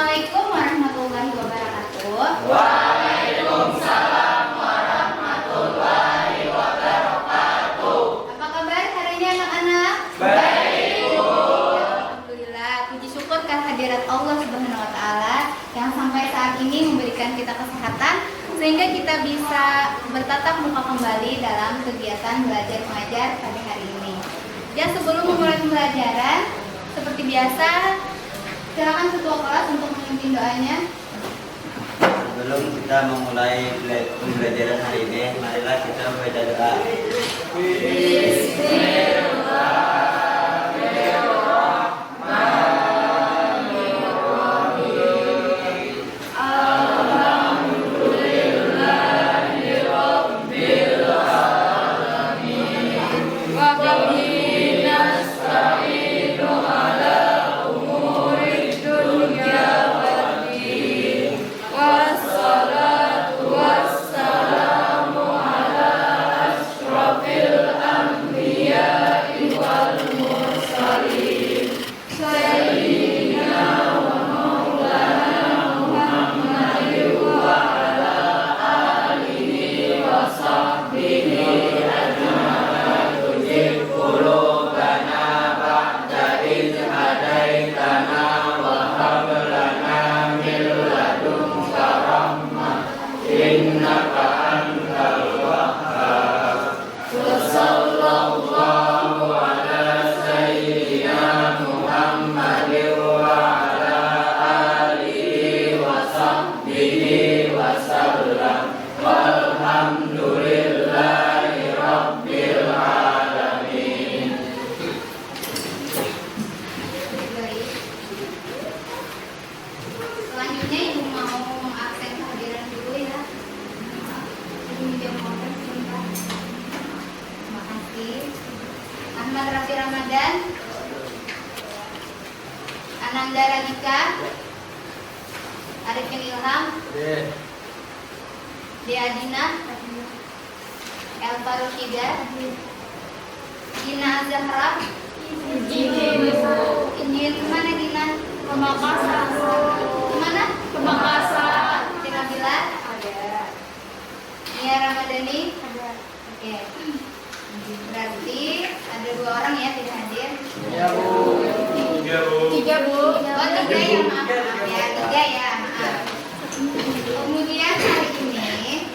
Assalamualaikum warahmatullahi wabarakatuh. Waalaikumsalam warahmatullahi wabarakatuh. Apa kabar hari ini anak-anak? Baik, Bu. Alhamdulillah, puji syukur kehadirat Allah Subhanahu wa taala yang sampai saat ini memberikan kita kesehatan sehingga kita bisa bertatap muka kembali dalam kegiatan belajar mengajar pada hari ini. Dan sebelum memulai pembelajaran, seperti biasa, silakan ketua kelas untuk memimpin doanya. Sebelum kita memulai pembelajaran hari ini, marilah kita membaca doa. Selanjutnya Ibu mau mengabsen kehadiran dulu ya. Ibu minjem motor sebentar. Terima kasih. Ahmad Rafi Ramadan, Ananda Radika, Arifin Ilham, Dea Dina, Elva Rushida, Dina Zahra, Izin kemana Dina? Ke Makassar. Kemana? Ke Makassar. Dina Bila? Ada. Nia Ramadhani? Ada. Oke. Berarti ada 2 orang ya tidak hadir. Ya, Bu. Tiga, Bu. Oh 3 ya, maaf ya, 3 ya, maaf. Kemudian hari ini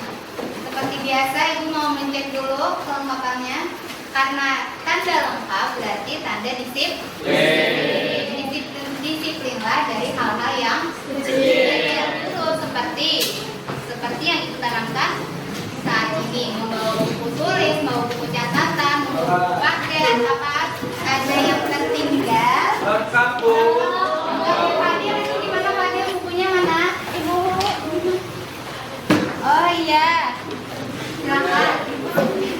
seperti biasa Ibu mau mencek dulu kelengkapannya. Karena tanda lengkap berarti tanda disiplinlah dari hal-hal yang dulu seperti yang Ibu tanamkan saat ini, membawa buku tulis, membawa buku catatan, membawa buku paket, apa ada yang tertinggal. Lengkap, Bu. Hadir ini mana hadir bukunya mana? Ibu. Oh iya. Silakan.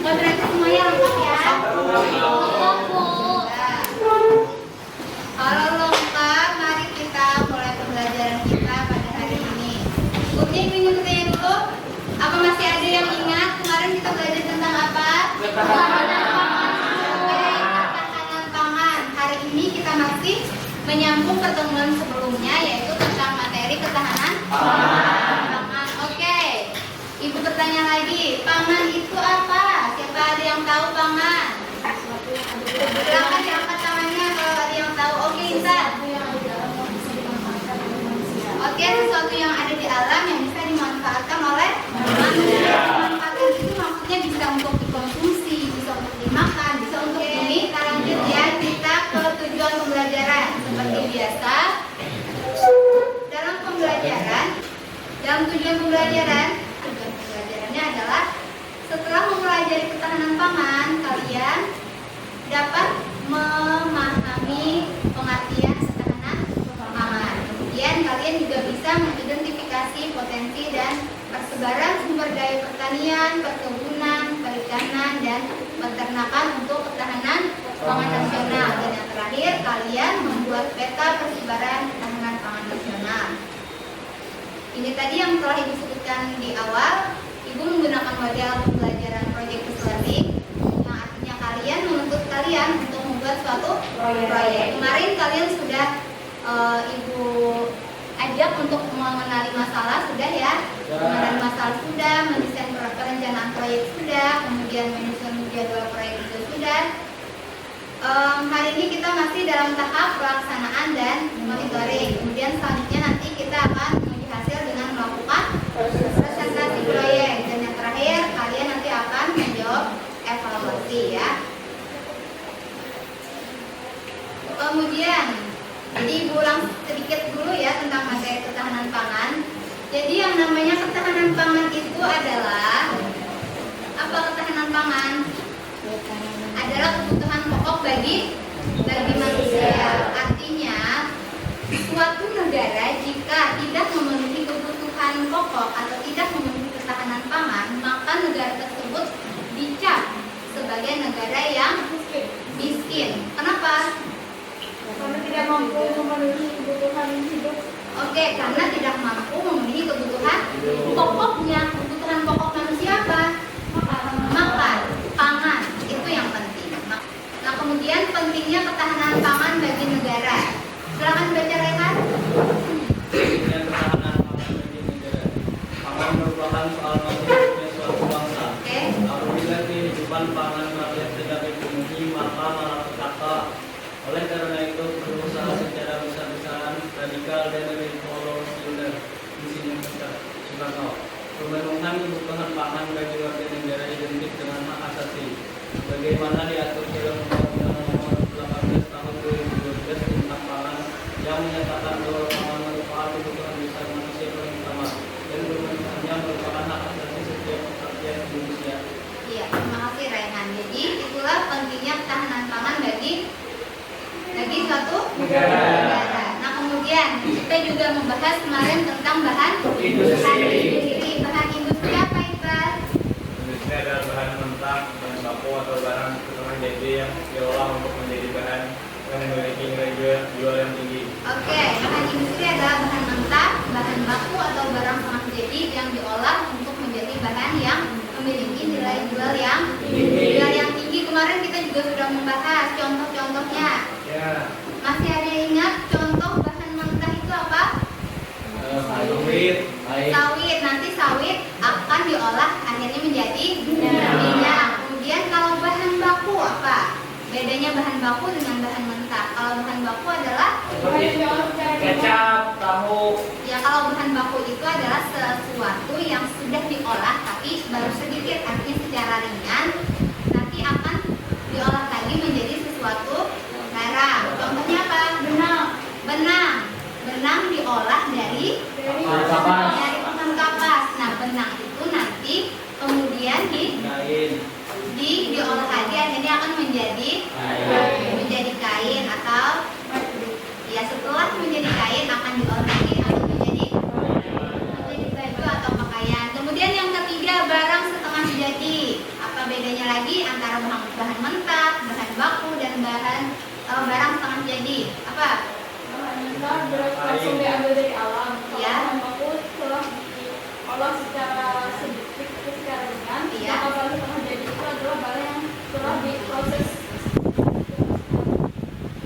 Berarti semuanya lengkap ya. Lengkap, Bu. Kalau lengkap, mari kita mulai pembelajaran kita pada hari ini. Ibunya ingin bertanya dulu, apa masih ada yang ingat kemarin kita belajar tentang apa? Ketahanan pangan. Hari ini kita masih menyambung pertemuan sebelumnya, yaitu tentang materi ketahanan pangan. Oke, Ibu bertanya lagi, pangan itu apa? Siapa ada yang tahu pangan? Silakan diangkat tangannya kalau ada yang tahu. Oke, Intan. Oke, sesuatu yang ada di alam yang bisa dimanfaatkan oleh manusia. Dimanfaatkan itu maksudnya bisa untuk dikonsumsi, bisa untuk dimakan, bisa untuk ini. Kita lanjut ya, kita ke tujuan pembelajaran. Seperti biasa, dalam tujuan pembelajarannya adalah setelah mempelajari ketahanan pangan, kalian dapat memahami pengertian ketahanan pangan. Kemudian kalian juga bisa mengidentifikasi potensi dan persebaran sumber daya pertanian, perkebunan, perikanan, dan peternakan untuk ketahanan pangan nasional. Dan yang terakhir, kalian membuat peta persebaran ketahanan pangan nasional. Ini tadi yang telah Ibu sebutkan di awal. Ibu menggunakan model pembelajaran project study, yang artinya kalian menuntut kalian untuk membuat suatu proyek. Kemarin kalian sudah Ibu diajak untuk mengenali masalah sudah ya, mengenali masalah sudah, mendesain perencanaan proyek sudah, kemudian menyusun jadwal proyek itu sudah. Hari ini kita masih dalam tahap pelaksanaan dan monitoring. Kemudian selanjutnya nanti kita akan menguji hasil dengan melakukan presentasi proyek, dan yang terakhir kalian nanti akan menjawab evaluasi ya. Kemudian, jadi Ibu ulang sedikit dulu ya tentang materi ketahanan pangan. Jadi yang namanya ketahanan pangan itu adalah apa? Ketahanan pangan adalah kebutuhan pokok bagi manusia. Artinya, suatu negara jika tidak memenuhi kebutuhan pokok atau tidak memenuhi ketahanan pangan, maka negara tersebut dicap sebagai negara yang miskin. Kenapa? Karena tidak mampu memenuhi kebutuhan hidup. Oke, karena tidak mampu memenuhi kebutuhan pokoknya. Kebutuhan pokok manusia apa? Makan, pangan, itu yang penting. Nah, kemudian pentingnya ketahanan pangan bagi negara. Silakan baca Rehan. Pentingnya ketahanan pangan bagi negara. Pangan merupakan soal masing-masing suatu bangsa. Oke. Apabila kehidupan pangan rakyat tidak dipenuhi, maka malapetaka. Oleh karena itu, berusaha secara besar-besaran, radikal dan revolusioner di sini Soekarno. Pemenuhan kebutuhan pangan bagi warga negara identik dengan hak asasi. Bagaimana diatur dalam Undang-Undang Nomor 18 Tahun 2012 tentang pangan yang menyatakan bahwa pangan merupakan kebutuhan dasar manusia paling utama dan pemenuhannya merupakan hak asasi setiap rakyat Indonesia. Iya, terima kasih Rehan. Jadi itulah pentingnya ketahanan pangan bagi suatu negara. Nah, kemudian kita juga membahas kemarin tentang bahan industri. Bahan industri apa Iqbal? Industri adalah bahan mentah, bahan baku atau barang setengah jadi yang diolah untuk menjadi bahan yang memiliki nilai jual yang tinggi. Oke, bahan industri adalah bahan mentah, bahan baku atau barang setengah jadi yang diolah untuk menjadi bahan yang memiliki nilai jual yang tinggi. Kemarin kita juga sudah membahas contoh-contohnya. Ya. Masih ada yang ingat contoh bahan mentah itu apa? Sawit. Sawit. Nanti sawit akan diolah akhirnya menjadi minyak. Kemudian kalau bahan baku apa? Bedanya bahan baku dengan bahan mentah. Kalau bahan baku adalah Kecap, tahu. ya, kalau bahan baku itu adalah sesuatu yang sudah diolah tapi baru sedikit, artinya secara ringan nanti akan diolah lagi menjadi sesuatu garam. Contohnya apa? Benang diolah dari pohon kapas. Nah, benang itu nanti kemudian diolah lagi akhirnya akan menjadi kain atau ya setelah menjadi kain akan diolah lagi akan menjadi baju atau pakaian. Kemudian yang ketiga, barang setengah jadi. Apa bedanya lagi antara bahan mentah, bahan baku dan barang setengah jadi? Apa? Bahan mentah langsung diambil dari alam. Kalau Ya. bahan baku telah diolah secara sedikit secara ringan. Iya. Maka bahan setengah jadi itu adalah barang yang telah diproses.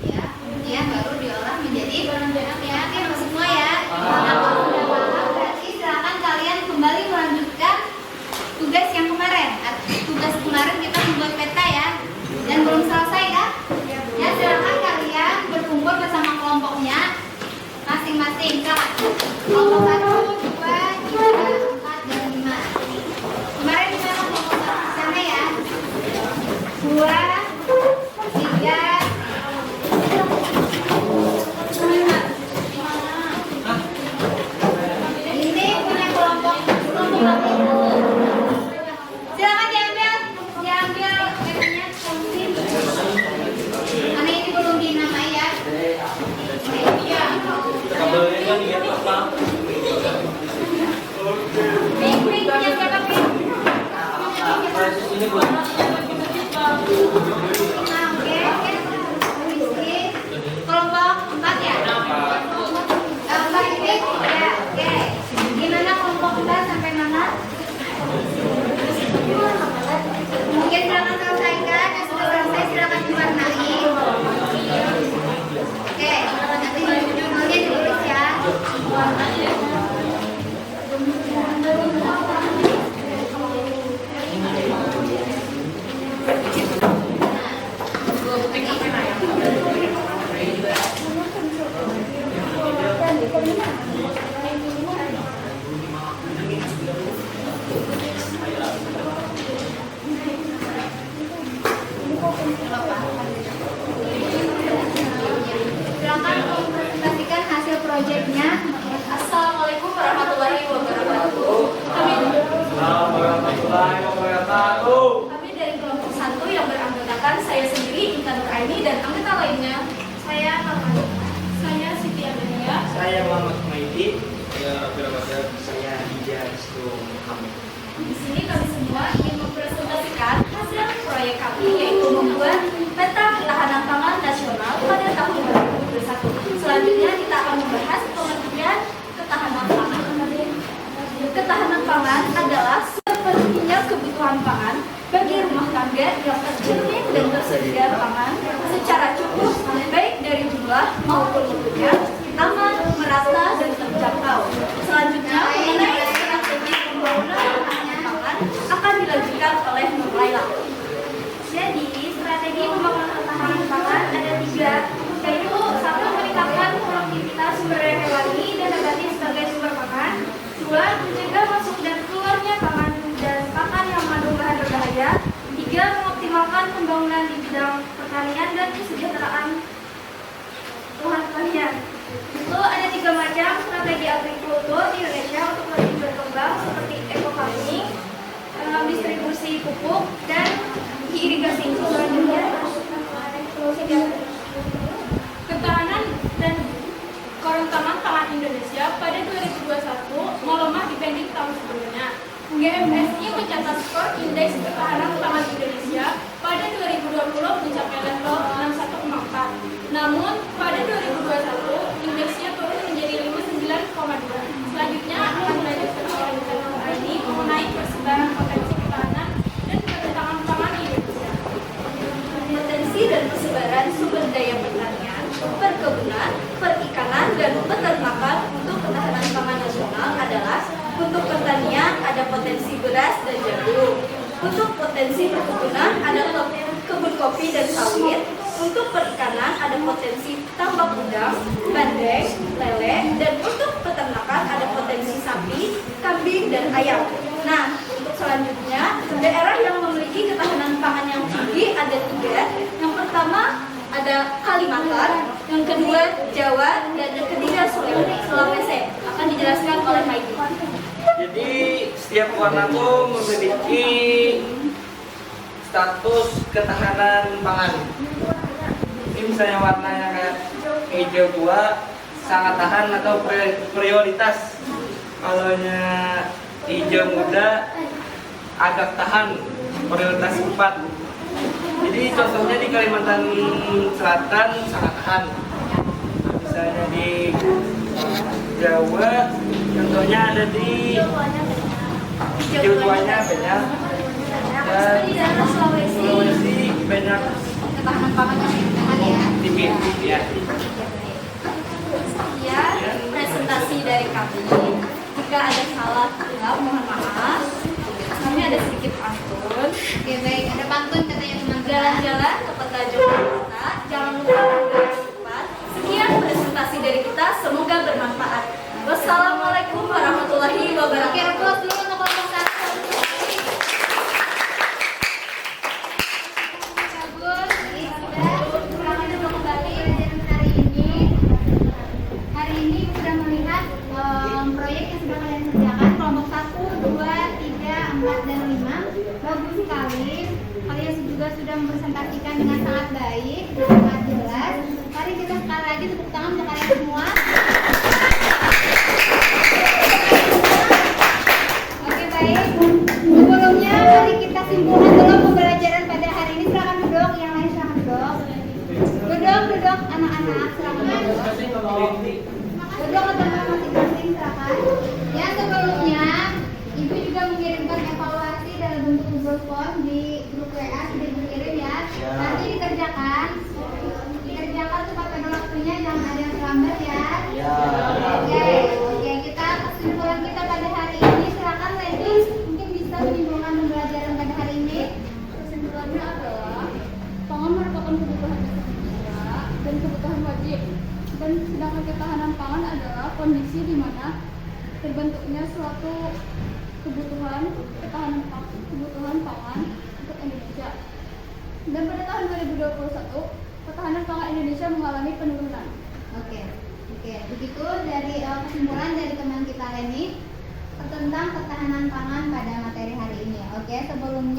Ya, kemudian baru diolah menjadi Barang jadi. ya, oke semua ya. Nah, kalau sudah paham berarti silakan kalian kembali melanjutkan tugas yang kemarin. Tugas kemarin kita membuat peta ya, dan belum selesai ya. Ya, silakan kalian berkumpul bersama kelompoknya masing-masing. Silakan. Kelompok 1, 2, 3, 4, dan 5. Kemarin di mana kelompok 1 di sana ya? 2, 3. Ini punya kelompok silakan diambil petanya karena ini belum dinamai ya. Iya. Kabelnya kan lihat apa? Pink punya siapa Pink? Ini buat Nah, oke. Rizky. Kelompok 4 ya? Mbak Pink ya, oke. Gimana kelompok 4 sampai mana? Mungkin silakan selesaikan. Yang sudah selesai silakan diwarnai. Oke, nanti judulnya ditulis ya. Silakan mempresentasikan hasil proyeknya. Assalamualaikum warahmatullahi wabarakatuh. Kami dari kelompok 1 yang beranggotakan saya sendiri, Intan Nuraini, dan anggota lainnya. Saya Norma. Saya Siti Amelia. Saya Muhammad Maiti. Saya Hija Restu Muhammad. Di sini kami semua ingin mempresentasikan hasil proyek kami, yaitu membuat peta ketahanan pangan nasional pada tahun 2021. Selanjutnya kita akan membahas pengertian ketahanan pangan. Ketahanan pangan adalah sepenuhnya kebutuhan pangan bagi rumah tangga yang tercermin dan tersedia pangan secara cukup, baik dari jumlah maupun bentuknya, aman, merata, dan terjangkau. Selanjutnya, mengenai strategi pembangunan ketahanan pangan akan dilanjutkan oleh Nur Laila. Jadi, strategi pembangunan ketahanan pangan ada 3, yaitu 1. Meningkatkan produktivitas sumber daya hewani dan nabati sebagai sumber pangan. 2. Mencegah masuk dan keluarnya pangan dan pakan yang mengandung bahan berbahaya. 3. Mengoptimalkan pembangunan di bidang pertanian dan kesejahteraan pertanian. Itu ada 3 macam strategi agrikultur di Indonesia untuk lebih berkembang, seperti eco-farming, distribusi pupuk, dan irigasi. Selanjutnya, Ketahanan dan kerentanan pangan Indonesia pada 2021 melemah dibanding tahun sebelumnya. GMSI mencatat skor indeks ketahanan pangan Indonesia pada 2020 mencapai level 61,4. Namun pada 2021 indeksnya turun menjadi 59,2. Selanjutnya akan dilanjutkan oleh Dr. Aini mengenai persebaran potensi ketahanan dan kerentanan pangan Indonesia. potensi dan persebaran sumber daya pertanian, perkebunan, perikanan, dan peternakan untuk ketahanan pangan nasional adalah: untuk pertanian ada potensi beras dan jagung, untuk potensi perkebunan ada kebun kopi dan sawit, untuk perikanan ada potensi tambak udang, bandeng, lele, dan untuk peternakan ada potensi sapi, kambing, dan ayam. Nah, untuk selanjutnya, daerah yang memiliki ketahanan pangan yang tinggi ada 3. Yang pertama ada Kalimantan, yang kedua Jawa, dan yang ketiga Sulawesi. Akan dijelaskan oleh Maiti. Jadi setiap warna itu memiliki status ketahanan pangan. Ini misalnya warnanya kayak hijau tua sangat tahan atau prioritas. Kalau hijau muda agak tahan, prioritas 4. Jadi contohnya di Kalimantan Selatan sangat tahan. Misalnya di Jawa, contohnya ada di hijau tuanya banyak. Dan Di daerah Sulawesi, Sulawesi banyak ketahanan pangan yang tinggi ya. tinggi ya. Sekian presentasi dari kami. Jika ada salah kata, mohon maaf. Kami ada sedikit pantun. Oke, baik. Ada pantun katanya teman-teman. Jalan-jalan ke peta Jakarta, jangan lupa ambil cepat. Sekian presentasi dari kita, semoga bermanfaat. Wassalamualaikum warahmatullahi wabarakatuh. Oke, applause dulu untuk kelompok 1. Bagus. Sudah duduk kembali pelajaran hari ini. Hari ini sudah melihat proyek yang sudah kalian kerjakan, kelompok 1, 2, 3, 4, dan 5. Bagus sekali. Kalian juga sudah mempresentasikan dengan sangat baik, sangat jelas. Mari kita sekali lagi tepuk tangan untuk kalian semua. Oke, baik. Sebelumnya mari kita simpulkan dulu pembelajaran pada hari ini. Silakan duduk, yang lain silakan duduk. Duduk anak-anak, silakan duduk. Duduk atau masing-masing silakan. Ya, sebelumnya Ibu juga mengirimkan evaluasi dalam bentuk Google Form di grup WA, sudah dikirim ya. Nanti dikerjakan tepat pada waktunya, jangan ada yang terlambat ya. Ya. Oke. adanya terbentuknya suatu kebutuhan pangan untuk Indonesia. Dan pada tahun 2021, ketahanan pangan Indonesia mengalami penurunan. Oke, begitu dari kesimpulan dari teman kita ini tentang ketahanan pangan pada materi hari ini. Oke, sebelum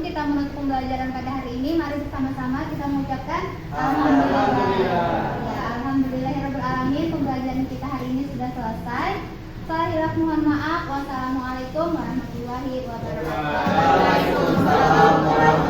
kita menutup pembelajaran pada hari ini, mari bersama-sama kita mengucapkan alhamdulillah. Ya, alhamdulillahirabbil alamin, pembelajaran kita hari ini sudah selesai. Saya hilaf mohon maaf. Wassalamualaikum warahmatullahi wabarakatuh. Waalaikumsalam warahmatullahi